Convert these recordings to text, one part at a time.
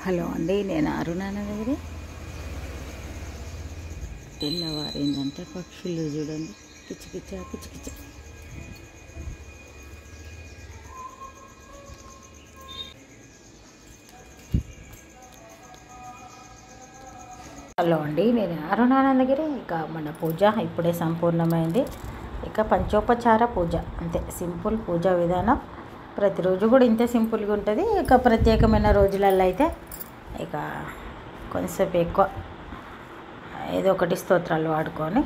Hello అండి, నేను అరుణానగరి. తెల్లవారిందంటే పక్షులు చూడండి, కిచకిచ కిచకిచ. హలో అండి, నేను అరుణానగరి. ఇక మన పూజ ఇప్పుడే సంపూర్ణమైంది. ఇక పంచోపచార పూజ అంతే, సింపుల్ పూజా విధానం. ప్రతిరోజు కూడా ఇంతే సింపుల్గా ఉంటుంది. ఇక ప్రత్యేకమైన రోజులలో అయితే ఇక కొంచెంసేపు ఎక్కువ ఏదో ఒకటి స్తోత్రాలు వాడుకొని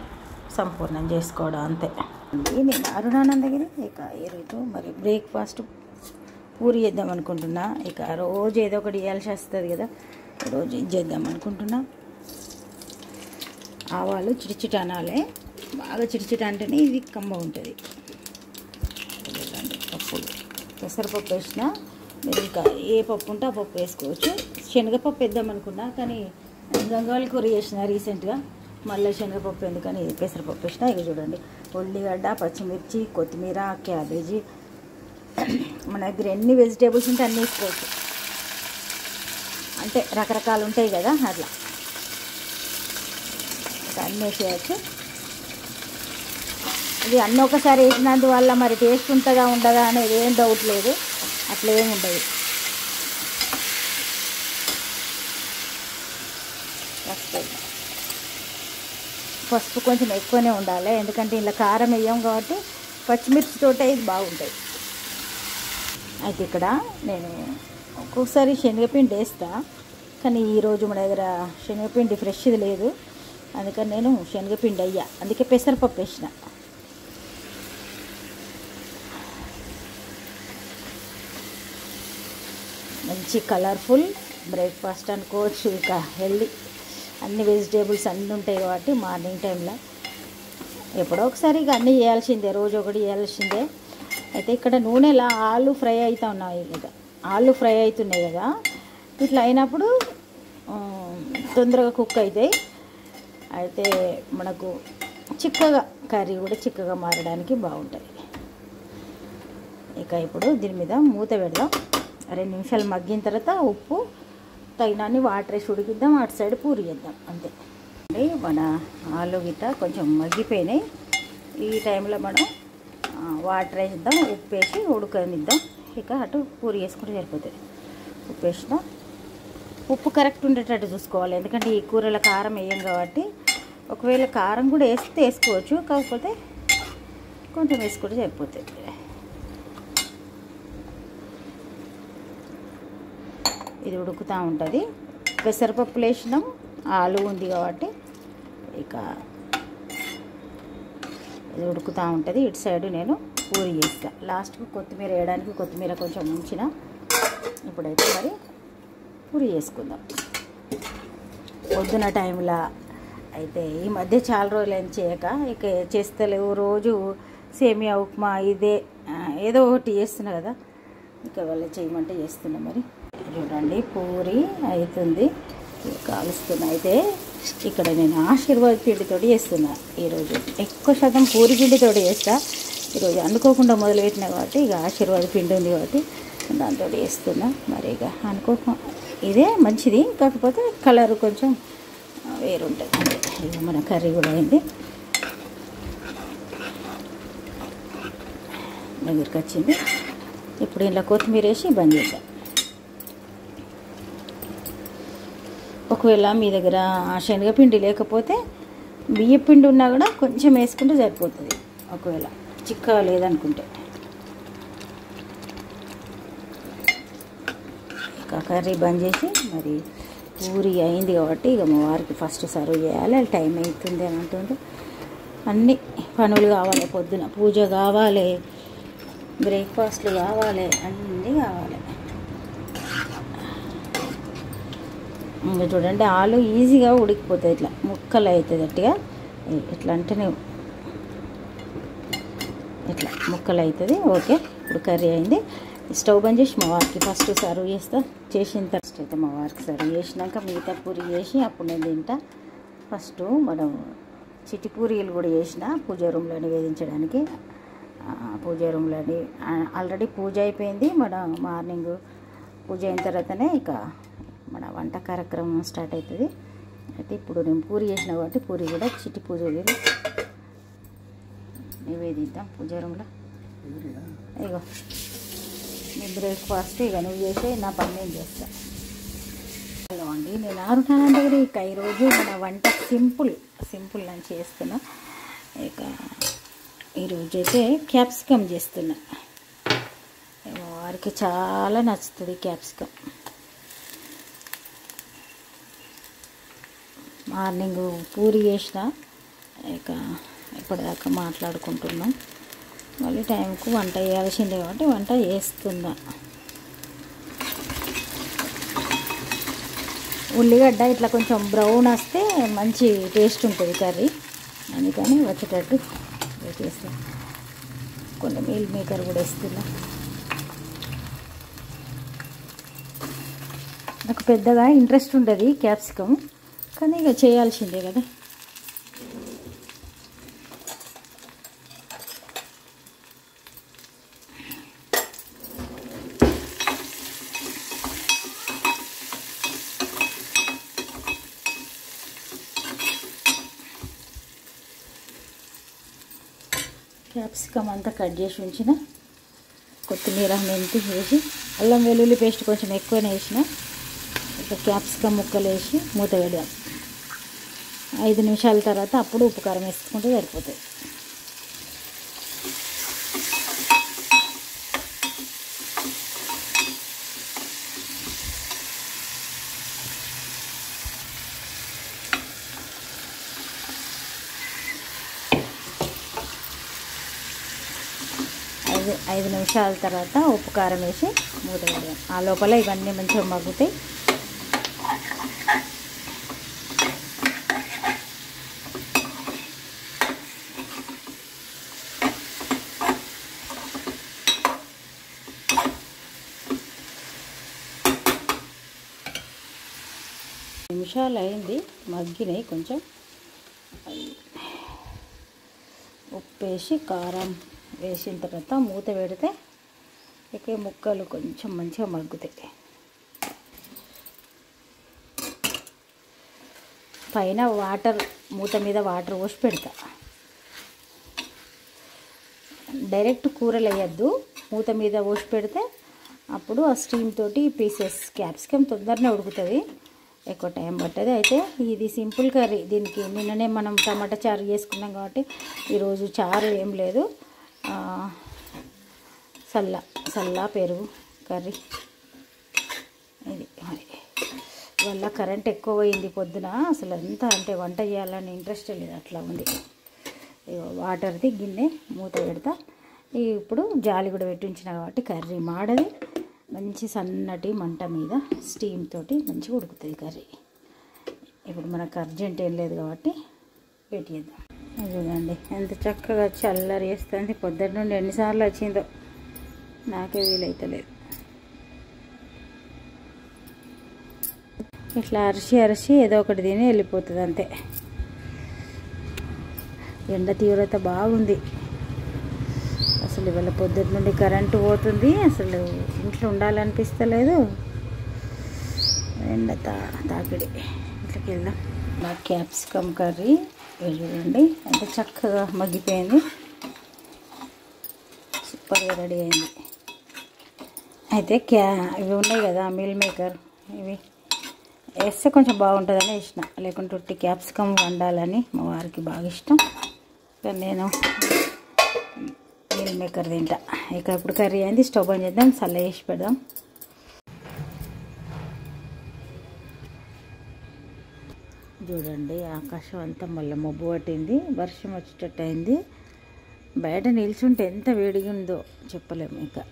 సంపూర్ణం చేసుకోవడం అంతే. నేను అరుణానందగిరి. ఇక ఈరోజు మరి బ్రేక్ఫాస్ట్ పూరి చేద్దాం అనుకుంటున్నా. ఇక రోజు ఏదో ఒకటి చేయాల్సి వస్తుంది కదా, రోజు ఇది చేద్దాం అనుకుంటున్నా. ఆవాలు చిటిచిట అనాలి, బాగా చిటిచిట అంటేనే ఇది కమ్మ ఉంటుంది. పప్పు పెసరపప్పు వేసిన, మీరు ఇంకా ఏ పప్పు ఉంటే ఆ పప్పు వేసుకోవచ్చు. శనగపప్పు వేద్దాం అనుకున్నా, కానీ గంగావళి కూర చేసిన రీసెంట్గా, మళ్ళీ శనగపప్పు ఎందుకని పెసరపప్పు వేసిన. ఇక చూడండి, ఉల్లిగడ్డ, పచ్చిమిర్చి, కొత్తిమీర, క్యాబేజీ, మన దగ్గర ఎన్ని వెజిటేబుల్స్ ఉంటే అన్నీ వేసుకోవచ్చు. అంటే రకరకాలు ఉంటాయి కదా, అట్లా అన్నీ వేసేయచ్చు. ఇది అన్నీ ఒకసారి వేసినందువల్ల మరి టేస్ట్ ఉంటుందా ఉండదా అనేది ఏం డౌట్ లేదు, అట్లా ఏమి ఉండదు. పసుపు కొంచెం ఎక్కువనే ఉండాలి, ఎందుకంటే ఇలా కారం వేయం కాబట్టి పచ్చిమిర్చితోటే ఇది బాగుంటుంది. అయితే ఇక్కడ నేను ఒక్కొక్కసారి శనగపిండి వేస్తా, కానీ ఈరోజు మన దగ్గర శనగపిండి ఫ్రెష్ది లేదు, అందుకని నేను శనగపిండి అయ్యా, అందుకే పెసరపప్పు వేసిన. మంచి కలర్ఫుల్ బ్రేక్ఫాస్ట్ అనుకోవచ్చు. ఇక హెల్దీ, అన్ని వెజిటేబుల్స్ అన్నీ ఉంటాయి కాబట్టి మార్నింగ్ టైంలో ఎప్పుడో ఒకసారి ఇక అన్నీ చేయాల్సిందే, రోజు ఒకటి చేయాల్సిందే. అయితే ఇక్కడ నూనెలా ఆలు ఫ్రై అవుతూ ఉన్నాయి కదా, ఆలు ఫ్రై అవుతున్నాయి కదా, ఇట్లా అయినప్పుడు తొందరగా కుక్ అవుతాయి. అయితే మనకు చిక్కగా కర్రీ కూడా చిక్కగా మారడానికి బాగుంటుంది. ఇక ఇప్పుడు దీని మీద మూత పెడదాం. 2 నిమిషాలు మగ్గిన తర్వాత ఉప్పు తగినన్ని వాటర్ వేసి ఉడికిద్దాం, అటు సైడ్ పూరి చేద్దాం అంతే. మన ఆలు గిట్ట కొంచెం మగ్గిపోయినాయి. ఈ టైంలో మనం వాటర్ వేసిద్దాం, ఉప్పు వేసి ఉడకనిద్దాం. ఇక అటు పూరి వేసుకుంటే సరిపోతుంది. ఉప్పు వేసినా, ఉప్పు కరెక్ట్ ఉండేటట్టు చూసుకోవాలి, ఎందుకంటే ఈ కూరలో కారం వేయం కాబట్టి. ఒకవేళ కారం కూడా వేస్తే వేసుకోవచ్చు, కాకపోతే కొంచెం వేసుకుంటే సరిపోతుంది. ఇది ఉడుకుతూ ఉంటుంది. పెసరపప్పు వేసినాం, ఆలు ఉంది కాబట్టి ఇక ఇది ఉడుకుతూ ఉంటుంది. ఇటు సైడు నేను పూరి చేస్తాను. లాస్ట్కు కొత్తిమీర వేయడానికి కొత్తిమీర కొంచెం ఉంచిన. ఇప్పుడైతే మరి పూరి చేసుకుందాం. పొద్దున టైంలో అయితే ఈ మధ్య చాలా రోజులు ఏం చేయక ఇక చేస్తలేవు, రోజు సేమియా ఉప్మా ఇదే ఏదో ఒకటి చేస్తున్నా కదా, ఇక వాళ్ళు చేయమంటే చేస్తున్నా. మరి చూడండి, పూరి అవుతుంది, కాలుస్తున్నా. అయితే ఇక్కడ నేను ఆశీర్వాద్ పిండితో చేస్తున్నా. ఈరోజు ఎక్కువ శాతం పూరి పిండితో చేస్తా. ఈరోజు అనుకోకుండా మొదలుపెట్టినా కాబట్టి ఇక ఆశీర్వాద్ పిండి ఉంది కాబట్టి దాంతో చేస్తున్నా. మరి ఇక ఇదే మంచిది, కాకపోతే కలర్ కొంచెం వేరుంటుంది. ఇక మన కర్రీ కూడా అయింది, దగ్గరికి వచ్చింది. ఇప్పుడు ఇలా కొత్తిమీర వేసి బంద్ చేద్దాం. ఒకవేళ మీ దగ్గర శనగపిండి లేకపోతే బియ్యపిండి ఉన్నా కూడా కొంచెం వేసుకుంటే సరిపోతుంది, ఒకవేళ చిక్కగా లేదనుకుంటే. ఇక కర్రీ బంద్ చేసి మరి పూరి అయింది కాబట్టి ఇక మా వారికి ఫస్ట్ సర్వ్ చేయాలి. టైం అవుతుంది అని అంటుంటే అన్ని పనులు కావాలి, పొద్దున పూజ కావాలి, బ్రేక్ఫాస్ట్లు కావాలి, అన్నీ కావాలి. ఇంకా చూడండి, ఆలు ఈజీగా ఉడికిపోతుంది, ఇట్లా ముక్కలు అవుతుంది అట్టుగా. ఇట్లా అంటేనే ఇట్లా ముక్కలు అవుతుంది. ఓకే, ఇప్పుడు కర్రీ అయింది. స్టవ్ బంద్ చేసి మా వారికి ఫస్ట్ సర్వ్ చేస్తా. చేసిన తర్వాత అయితే మా వారికి సర్వ్ చేసినాక మిగతా పూరి చేసి అప్పుడు నేను తింటా. ఫస్ట్ మనం చిట్టి పూరీలు కూడా చేసిన పూజ రూమ్లో నివేదించడానికి. పూజ రూమ్లోని ఆల్రెడీ పూజ అయిపోయింది. మన మార్నింగ్ పూజ అయిన తర్వాతనే ఇక మన వంట కార్యక్రమం స్టార్ట్ అవుతుంది. అయితే ఇప్పుడు నేను పూరి చేసిన కాబట్టి పూరి కూడా చిట్టి పూజ నివేదిద్దాం పూజారంలో. ఇగో నీ బ్రేక్ఫాస్ట్ ఇక నువ్వు చేసే నా పని నేను చేస్తా. హలో అండి, నేను ఆరుటానంటే కూడా ఇక ఈరోజు మన వంట సింపుల్ నేను చేస్తున్నా. ఇక ఈరోజైతే క్యాప్సికమ్ చేస్తున్నా. వారికి చాలా నచ్చుతుంది క్యాప్సికమ్. మార్నింగ్ పూరి చేసిన, ఇక ఇప్పటిదాకా మాట్లాడుకుంటున్నాం. మళ్ళీ టైంకు వంట చేయాల్సిందే కాబట్టి వంట చేస్తున్నా. ఉల్లిగడ్డ ఇట్లా కొంచెం బ్రౌన్ వస్తే మంచి టేస్ట్ ఉంటుంది కర్రీ, అందుకని వచ్చేటట్టు చేస్తాం. కొన్ని మీల్ మేకర్ కూడా వేస్తున్నా. నాకు పెద్దగా ఇంట్రెస్ట్ ఉంటుంది క్యాప్సికమ్, కానీ ఇక చేయాల్సిందే కదా. క్యాప్సికమ్ అంతా కట్ చేసి ఉంచిన, కొత్తిమీర మెంతి వేసి, అల్లం వెల్లుల్లి పేస్ట్ కొంచెం ఎక్కువనే వేసిన. ఇక క్యాప్సికమ్ ముక్కలు వేసి మూత పెడదాం. 5 నిమిషాల తర్వాత అప్పుడు ఉప్పు కారం వేసుకుంటే సరిపోతుంది. ఐదు నిమిషాల తర్వాత ఉప్పు కారం వేసి మూత పెడదాం. ఆ లోపల ఇవన్నీ మంచిగా మగ్గుతాయి. నిమిషాలు అయింది, మగ్గినాయి. కొంచెం ఉప్పు వేసి కారం వేసిన తర్వాత మూత పెడితే ఇక ముక్కలు కొంచెం మంచిగా మగ్గుతాయి. పైన వాటర్, మూత మీద వాటర్ పోసి పెడతా. డైరెక్ట్ కూరలు వేయద్దు, మూత మీద పోసి పెడితే అప్పుడు ఆ స్టీమ్ తోటి పీసెస్ క్యాప్సికమ్ తొందరనే ఉడుకుతుంది, ఎక్కువ టైం పట్టదు. అయితే ఇది సింపుల్ కర్రీ. దీనికి నిన్ననే మనం టమాటా చారు చేసుకున్నాం కాబట్టి ఈరోజు చారు ఏం లేదు, సల్లా పెరుగు కర్రీ ఇది. వల్ల కరెంట్ ఎక్కువ పోయింది పొద్దున, అసలు ఎంత అంటే వంట చేయాలని ఇంట్రెస్ట్ లేదు, అట్లా ఉంది. వాటర్ది గిన్నె మూత పెడతా. ఇప్పుడు జాలి కూడా పెట్టించిన కాబట్టి కర్రీ మాడది, మంచి సన్నటి మంట మీద స్టీమ్ తోటి మంచిగా ఉడుకుతుంది కర్రీ. ఇప్పుడు మనకు అర్జెంట్ ఏం లేదు కాబట్టి వెయిట్ చేద్దాం. చూడండి ఎంత చక్కగా చల్లరి వేస్తుంది. పొద్దున్న నుండి ఎన్నిసార్లు వచ్చిందో నాకే వీలైతలేదు. ఇట్లా అరిసి ఏదో ఒకటి తిని వెళ్ళిపోతుంది అంతే. ఎండ తీవ్రత బాగుంది. అసలు ఇవాళ పొద్దున్న నుండి కరెంటు పోతుంది, అసలు ఇంట్లో ఉండాలనిపిస్తలేదు. ఎండ తాకిడి. ఇంట్లోకి వెళ్దాం. మా క్యాప్సికమ్ కర్రీ చూడండి ఎంత చక్కగా మగ్గిపోయింది, సూపర్గా రెడీ అయింది. అయితే ఇవి ఉన్నాయి కదా మీల్ మేకర్, ఇవి వేస్తే కొంచెం బాగుంటుందని వేసిన, లేకుంటే ఉట్టి క్యాప్సికమ్ వండాలని మా వారికి బాగా ఇష్టం. కానీ నేను మీల్ మేకర్ తింటా. ఇక ఇప్పుడు కర్రీ అయింది, స్టవ్ ఆన్ చేద్దాం, చల్ల వేసి పెడదాం. చూడండి ఆకాశం అంతా మళ్ళీ మబ్బు పట్టింది, వర్షం వచ్చేటట్టు అయింది. బయట నిల్చుంటే ఎంత వేడిగా ఉందో చెప్పలేము. ఇక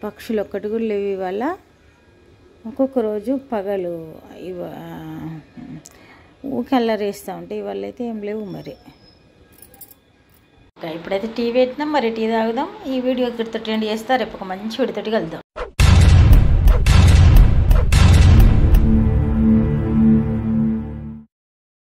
పక్షులు ఒక్కటి కూడా లేవు ఇవాళ. ఒక్కొక్క రోజు పగలు ఊకి అల్లరేస్తూ ఉంటాయి, ఇవాళ అయితే ఏం లేవు మరి. ఇప్పుడైతే టీ పెట్టినాం, మరి టీ తాగుదాం. ఈ వీడియో ఇక్కడితో ఎండ్ చేస్తా. రేపు ఒక మంచి వీడియోతోటి కలుద్దాం.